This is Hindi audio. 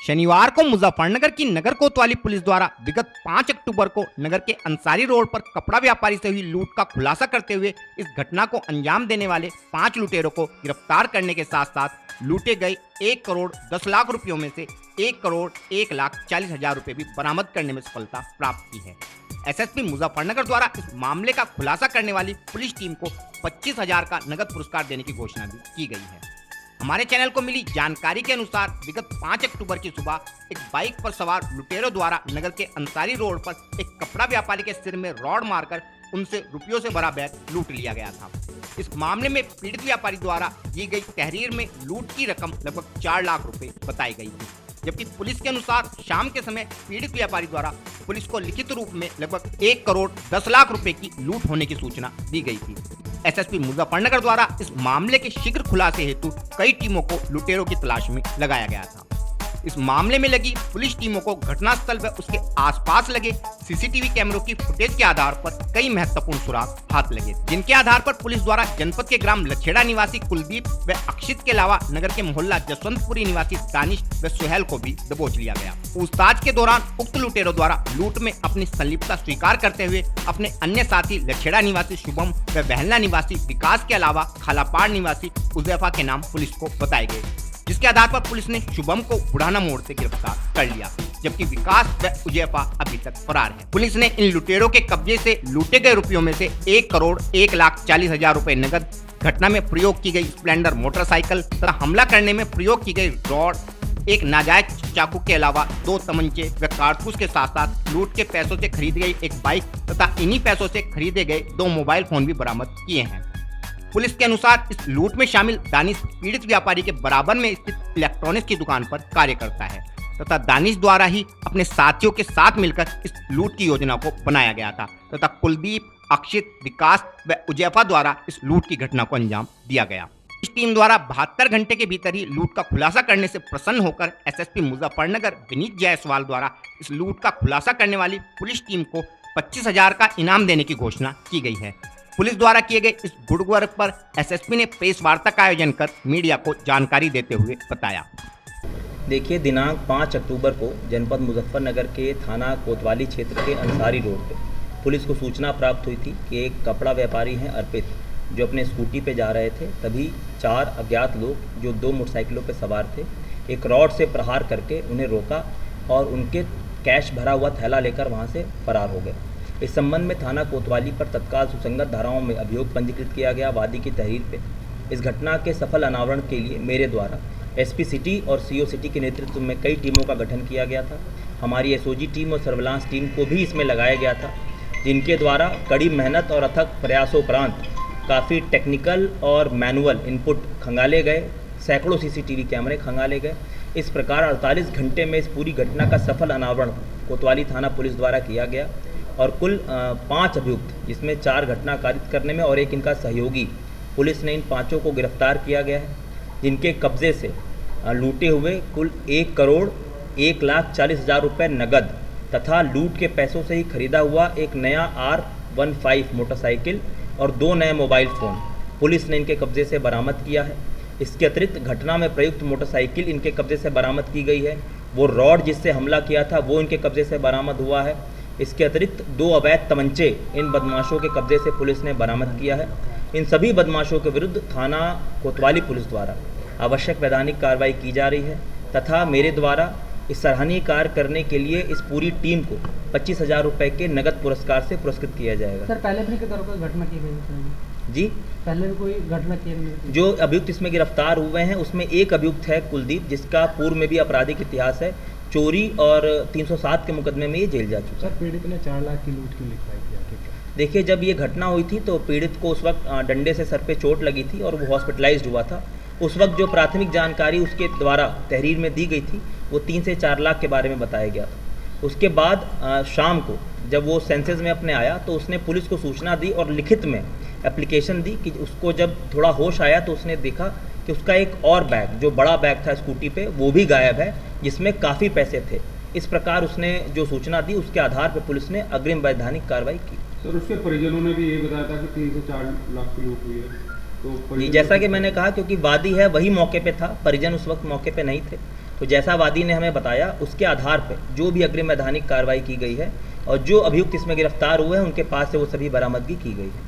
शनिवार को मुजफ्फरनगर की नगर कोतवाली पुलिस द्वारा विगत 5 अक्टूबर को नगर के अंसारी रोड पर कपड़ा व्यापारी से हुई लूट का खुलासा करते हुए इस घटना को अंजाम देने वाले 5 लुटेरों को गिरफ्तार करने के साथ साथ लूटे गए 1 करोड़ 10 लाख रुपयों में से 1 करोड़ 1 लाख 40 हजार रुपए भी बरामद करने में सफलता प्राप्त की है। एसएसपी मुजफ्फरनगर द्वारा इस मामले का खुलासा करने वाली पुलिस टीम को 25,000 का नगद पुरस्कार देने की घोषणा भी की गई है। हमारे चैनल को मिली जानकारी के अनुसार विगत 5 अक्टूबर की सुबह एक बाइक पर सवार लुटेरों द्वारा नगर के अंसारी रोड पर एक कपड़ा व्यापारी के सिर में रॉड मारकर उनसे रुपयों से भरा बैग लूट लिया गया था। इस मामले में पीड़ित व्यापारी द्वारा दी गई तहरीर में लूट की रकम लगभग 4 लाख रुपए बताई गई थी, जबकि पुलिस के अनुसार शाम के समय पीड़ित व्यापारी द्वारा पुलिस को लिखित रूप में लगभग 1 करोड़ 10 लाख रुपए की लूट होने की सूचना दी गई थी। एसएसपी मुजफ्फरनगर द्वारा इस मामले के शीघ्र खुलासे हेतु कई टीमों को लुटेरों की तलाश में लगाया गया था। इस मामले में लगी पुलिस टीमों को घटनास्थल व उसके आसपास लगे सीसीटीवी कैमरों की फुटेज के आधार पर कई महत्वपूर्ण सुराग हाथ लगे, जिनके आधार पर पुलिस द्वारा जनपद के ग्राम लछेड़ा निवासी कुलदीप व अक्षित के अलावा नगर के मोहल्ला जसवंतपुरी निवासी दानिश व सुहेल को भी दबोच लिया गया। पूछताछ के दौरान उक्त लुटेरों द्वारा लूट में अपनी संलिप्तता स्वीकार करते हुए अपने अन्य साथी लछेड़ा निवासी शुभम व बहलना निवासी विकास के अलावा खालापाड़ निवासी उजैफा के नाम पुलिस को बताए गए, जिसके आधार पर पुलिस ने शुभम को बुढ़ाना मोड़ से गिरफ्तार कर लिया, जबकि विकास व उजैफा अभी तक फरार है। पुलिस ने इन लुटेरों के कब्जे से लूटे गए रुपयों में से 1 करोड़ 1 लाख 40 हजार रुपए नगद, घटना में प्रयोग की गई स्प्लेंडर मोटरसाइकिल तथा हमला करने में प्रयोग की गई रॉड, एक नाजायज चाकू के अलावा 2 तमंचे व कारतूस के साथ साथ लूट के पैसों से खरीदी गई एक बाइक तथा इन्हीं पैसों से खरीदे गए 2 मोबाइल फोन भी बरामद किए हैं। पुलिस के अनुसार इस लूट में शामिल दानिश पीड़ित व्यापारी के बराबर में स्थित इलेक्ट्रॉनिक्स की दुकान पर कार्य करता है तथा दानिश द्वारा ही अपने साथियों के साथ मिलकर इस लूट की योजना को बनाया गया था तथा कुलदीप, अक्षित, विकास व उजैफा द्वारा इस लूट की घटना को अंजाम दिया गया। इस टीम द्वारा 72 घंटे के भीतर ही लूट का खुलासा करने से प्रसन्न होकर एसएसपी मुजफ्फरनगर विनीत जायसवाल द्वारा इस लूट का खुलासा करने वाली पुलिस टीम को 25,000 का इनाम देने की घोषणा की गई है। पुलिस द्वारा किए गए इस गुड वर्क पर एसएसपी ने प्रेस वार्ता का आयोजन कर मीडिया को जानकारी देते हुए बताया। देखिए, दिनांक 5 अक्टूबर को जनपद मुजफ्फरनगर के थाना कोतवाली क्षेत्र के अंसारी रोड पे पुलिस को सूचना प्राप्त हुई थी कि एक कपड़ा व्यापारी हैं अर्पित, जो अपने स्कूटी पे जा रहे थे। तभी 4 अज्ञात लोग जो 2 मोटरसाइकिलों पे सवार थे, एक रॉड से प्रहार करके उन्हें रोका और उनके कैश भरा हुआ थैला लेकर वहाँ से फरार हो गए। इस संबंध में थाना कोतवाली पर तत्काल सुसंगत धाराओं में अभियोग पंजीकृत किया गया। वादी की तहरीर पे इस घटना के सफल अनावरण के लिए मेरे द्वारा एसपी सिटी और सीओ सिटी के नेतृत्व में कई टीमों का गठन किया गया था। हमारी एसओजी टीम और सर्विलांस टीम को भी इसमें लगाया गया था, जिनके द्वारा कड़ी मेहनत और अथक प्रयासोपरांत काफ़ी टेक्निकल और मैनुअल इनपुट खंगाले गए, सैकड़ों सीसीटीवी कैमरे खंगाले गए। इस प्रकार 48 घंटे में इस पूरी घटना का सफल अनावरण कोतवाली थाना पुलिस द्वारा किया गया और कुल 5 अभियुक्त, जिसमें 4 घटना कारित करने में और एक इनका सहयोगी, पुलिस ने इन 5 को गिरफ्तार किया गया है, जिनके कब्जे से लूटे हुए कुल 1 करोड़ 1 लाख 40 हजार रुपये नगद तथा लूट के पैसों से ही खरीदा हुआ एक नया R15 मोटरसाइकिल और 2 नए मोबाइल फ़ोन पुलिस ने इनके कब्जे से बरामद किया है। इसके अतिरिक्त घटना में प्रयुक्त मोटरसाइकिल इनके कब्जे से बरामद की गई है। वो रॉड जिससे हमला किया था वो इनके कब्जे से बरामद हुआ है। इसके अतिरिक्त 2 अवैध तमंचे इन बदमाशों के कब्जे से पुलिस ने बरामद किया है। इन सभी बदमाशों के विरुद्ध थाना कोतवाली पुलिस द्वारा आवश्यक वैधानिक कार्रवाई की जा रही है तथा मेरे द्वारा इस सराहनीय कार्य करने के लिए इस पूरी टीम को 25,000 रुपये के नगद पुरस्कार से पुरस्कृत किया जाएगा। सर, पहले भी किस तरह की घटना की गई जी? पहले भी कोई घटना की? जो अभियुक्त इसमें गिरफ्तार हुए हैं उसमें एक अभियुक्त है कुलदीप, जिसका पूर्व में भी आपराधिक इतिहास है। चोरी और 307 के मुकदमे में ये जेल जा चुका है। सर, पीड़ित ने 4 लाख की लूट क्यों लिखवाई थी? देखिए, जब ये घटना हुई थी तो पीड़ित को उस वक्त डंडे से सर पे चोट लगी थी और वो हॉस्पिटलाइज्ड हुआ था। उस वक्त जो प्राथमिक जानकारी उसके द्वारा तहरीर में दी गई थी वो 3 से 4 लाख के बारे में बताया गया था। उसके बाद शाम को जब वो सेंसेस में अपने आया तो उसने पुलिस को सूचना दी और लिखित में एप्लीकेशन दी कि उसको जब थोड़ा होश आया तो उसने देखा कि उसका एक और बैग, जो बड़ा बैग था स्कूटी पे, वो भी गायब है, जिसमें काफ़ी पैसे थे। इस प्रकार उसने जो सूचना दी उसके आधार पर पुलिस ने अग्रिम वैधानिक कार्रवाई की। सर, उसके परिजनों ने भी ये बताया था कि 3 से 4 लाख की लूट हुई है। तो जी, जैसा कि मैंने कहा, क्योंकि वादी है वही मौके पे था, परिजन उस वक्त मौके पे नहीं थे। तो जैसा वादी ने हमें बताया उसके आधार पर जो भी अग्रिम वैधानिक कार्रवाई की गई है और जो अभियुक्त इसमें गिरफ्तार हुए हैं उनके पास से वो सभी बरामदगी की गई है।